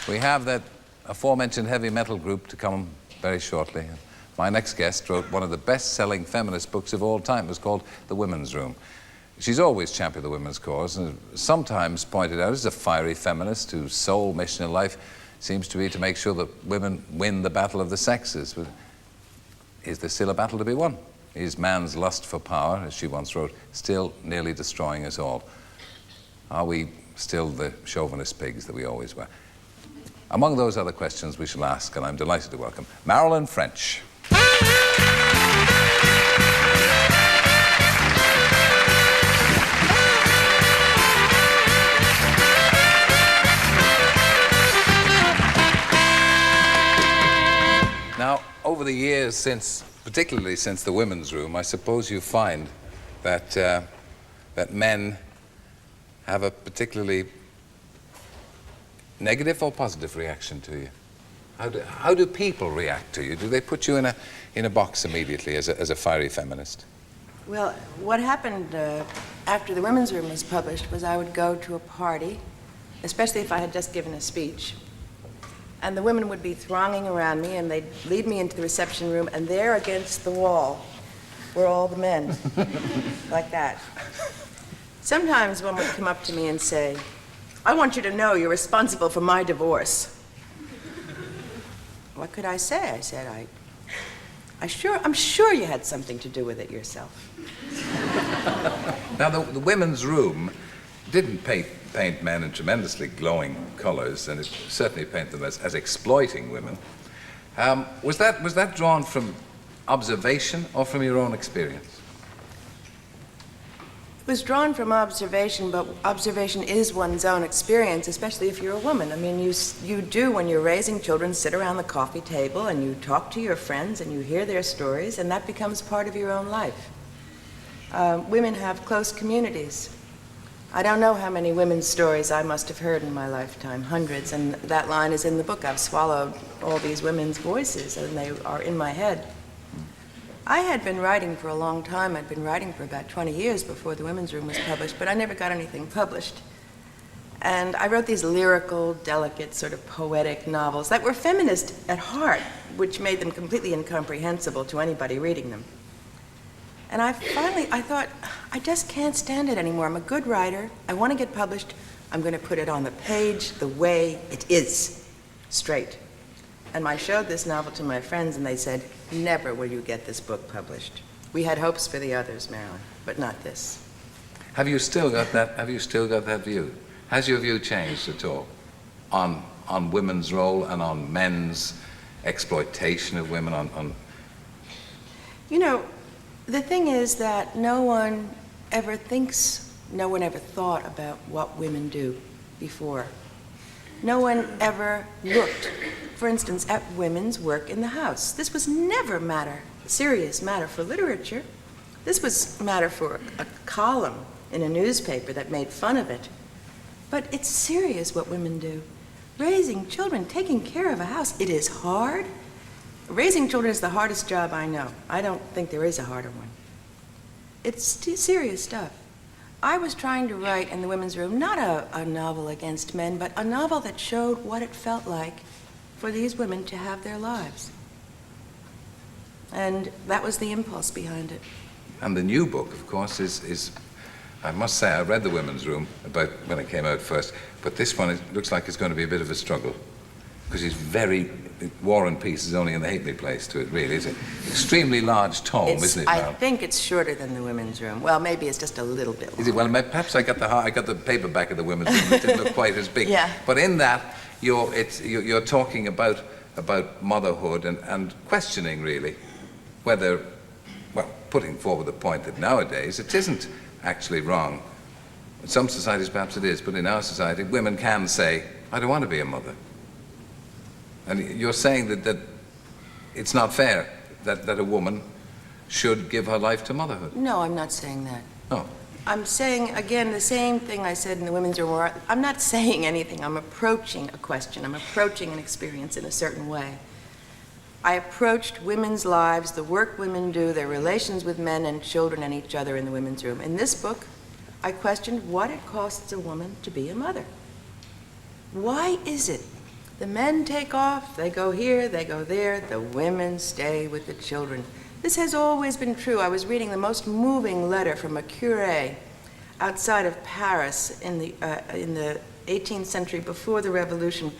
We have that aforementioned heavy metal group to come very shortly. My next guest wrote one of the best-selling feminist books of all time. It was called The Women's Room. She's always championed the women's cause and sometimes pointed out as a fiery feminist whose sole mission in life seems to be to make sure that women win the battle of the sexes. But is there still a battle to be won? Is man's lust for power, as she once wrote, still nearly destroying us all? Are we still the chauvinist pigs that we always were? Among those other questions we shall ask, and I'm delighted to welcome Marilyn French. Now, over the years, particularly since the Women's Room, I suppose you find that, that men have a particularly negative or positive reaction to you? How do people react to you? Do they put you in a box immediately as a fiery feminist? Well, what happened after the Women's Room was published was I would go to a party, especially if I had just given a speech, and the women would be thronging around me, and they'd lead me into the reception room, and there against the wall were all the men, like that. Sometimes one would come up to me and say, "I want you to know you're responsible for my divorce." What could I say? I said, I'm sure you had something to do with it yourself. Now, the Women's Room didn't paint men in tremendously glowing colors, and it certainly painted them as exploiting women. Was that drawn from observation or from your own experience? It was drawn from observation, but observation is one's own experience, especially if you're a woman. I mean, you do, when you're raising children, sit around the coffee table and you talk to your friends and you hear their stories, and that becomes part of your own life. Women have close communities. I don't know how many women's stories I must have heard in my lifetime, hundreds, and that line is in the book. I've swallowed all these women's voices, and they are in my head. I had been writing for a long time. I'd been writing for about 20 years before the Women's Room was published, but I never got anything published. And I wrote these lyrical, delicate, sort of poetic novels that were feminist at heart, which made them completely incomprehensible to anybody reading them. And I thought, I just can't stand it anymore. I'm a good writer. I want to get published. I'm going to put it on the page the way it is, straight. And I showed this novel to my friends, and they said, "Never will you get this book published. We had hopes for the others, Marilyn, but not this." Have you still got that view? Has your view changed at all on women's role and on men's exploitation of women? You know, the thing is that no one ever thought about what women do before. No one ever looked, for instance, at women's work in the house. This was never serious matter for literature. This was matter for a column in a newspaper that made fun of it. But it's serious what women do. Raising children, taking care of a house, it is hard. Raising children is the hardest job I know. I don't think there is a harder one. It's serious stuff. I was trying to write in the Women's Room not a novel against men, but a novel that showed what it felt like for these women to have their lives. And that was the impulse behind it. And the new book, of course, is I must say, I read The Women's Room about when it came out first, but this one, it looks like it's going to be a bit of a struggle, because War and Peace is only in the halfpenny place to it, really. It's an extremely large tome, isn't it, Mal? I think it's shorter than The Women's Room. Well, maybe it's just a little bit longer. Is it? Well, perhaps I got the paperback of The Women's Room. It didn't look quite as big. Yeah. But in that, you're talking about motherhood and questioning, really, whether, well, putting forward the point that nowadays it isn't actually wrong. In some societies, perhaps it is, but in our society, women can say, "I don't want to be a mother." And you're saying that it's not fair that a woman should give her life to motherhood. No, I'm not saying that. Oh. I'm saying, again, the same thing I said in the Women's Room, where I'm not saying anything. I'm approaching a question. I'm approaching an experience in a certain way. I approached women's lives, the work women do, their relations with men and children and each other in the Women's Room. In this book, I questioned what it costs a woman to be a mother. Why is it The men take off, they go here, they go there, the women stay with the children. This has always been true. I was reading the most moving letter from a curé outside of Paris in the 18th century, before the revolution,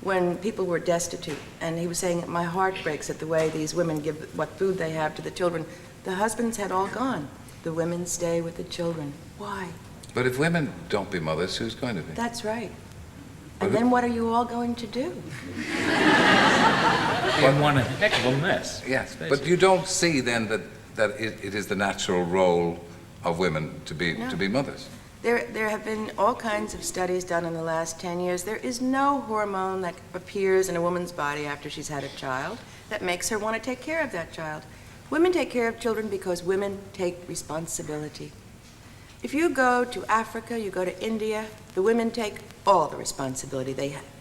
when people were destitute. And he was saying, my heart breaks at the way these women give what food they have to the children. The husbands had all gone. The women stay with the children. Why? But if women don't be mothers, who's going to be? That's right. And then what are you all going to do? In one heck of a mess. Yes, but you don't see then that it is the natural role of women to be mothers. There have been all kinds of studies done in the last 10 years. There is no hormone that appears in a woman's body after she's had a child that makes her want to take care of that child. Women take care of children because women take responsibility. If you go to Africa, you go to India, the women take all the responsibility.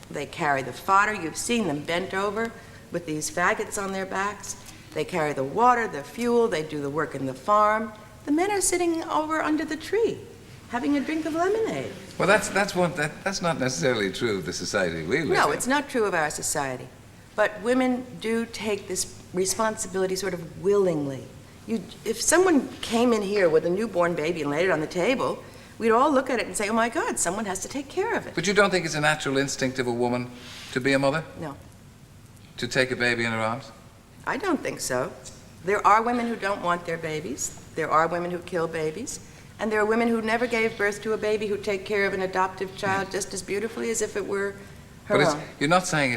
They carry the fodder. You've seen them bent over with these faggots on their backs. They carry the water, the fuel, they do the work in the farm. The men are sitting over under the tree, having a drink of lemonade. Well, that's not necessarily true of the society we live in. No, it's not true of our society. But women do take this responsibility sort of willingly. If someone came in here with a newborn baby and laid it on the table, we'd all look at it and say, oh my God, someone has to take care of it. But you don't think it's a natural instinct of a woman to be a mother? No. To take a baby in her arms? I don't think so. There are women who don't want their babies. There are women who kill babies. And there are women who never gave birth to a baby who take care of an adoptive child just as beautifully as if it were her own. You're not saying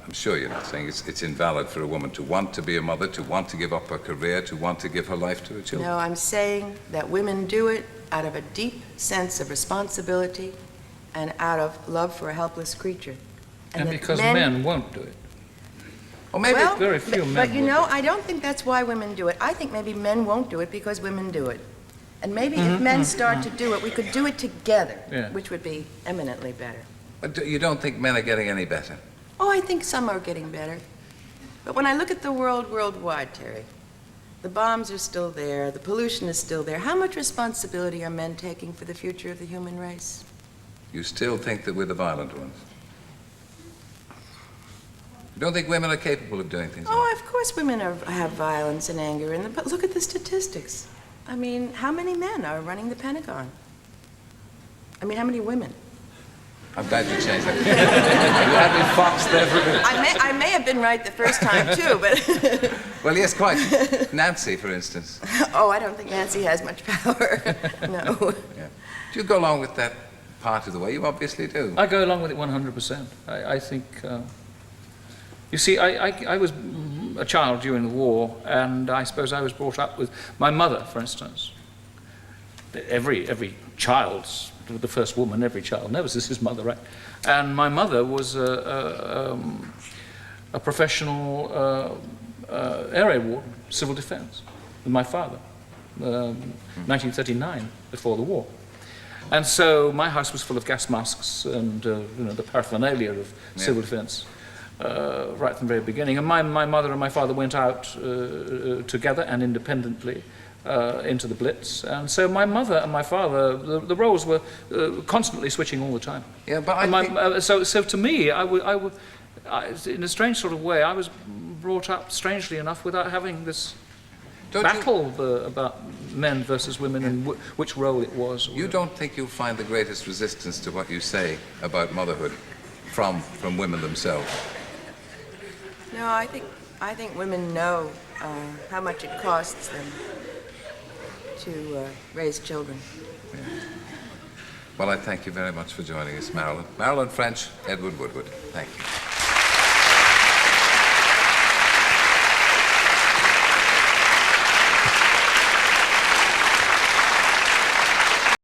I'm sure you're not saying it's invalid for a woman to want to be a mother, to want to give up her career, to want to give her life to her children. No, I'm saying that women do it out of a deep sense of responsibility and out of love for a helpless creature. And because men won't do it. Or maybe very few men. But you know, I don't think that's why women do it. I think maybe men won't do it because women do it. And maybe if men start to do it, we could do it together, which would be eminently better. But you don't think men are getting any better? Oh, I think some are getting better. But when I look at the world worldwide, Terry, the bombs are still there, the pollution is still there. How much responsibility are men taking for the future of the human race? You still think that we're the violent ones? You don't think women are capable of doing things? Oh, of course women have violence and anger in them, but look at the statistics. I mean, how many men are running the Pentagon? I mean, how many women? I'm glad you changed that. You had me foxed there for a minute. I may have been right the first time, too, but... Well, yes, quite. Nancy, for instance. Oh, I don't think Nancy has much power. No. Yeah. Do you go along with that part of the way? You obviously do. I go along with it 100%. I think... You see, I was a child during the war, and I suppose I was brought up with my mother, for instance. Every child's, the first woman, every child knows this is mother, right? And my mother was a professional area warden, civil defense, with my father, 1939, before the war. And so my house was full of gas masks and the paraphernalia of civil defense. Right from the very beginning. And my mother and my father went out together and independently into the Blitz. And so my mother and my father, the roles were constantly switching all the time. Yeah, but so to me, in a strange sort of way, I was brought up, strangely enough, without having this battle about men versus women and which role it was. You don't think you'll find the greatest resistance to what you say about motherhood from women themselves? No, I think women know how much it costs them to raise children. Yeah. Well, I thank you very much for joining us, Marilyn. Marilyn French, Edward Woodward. Thank you.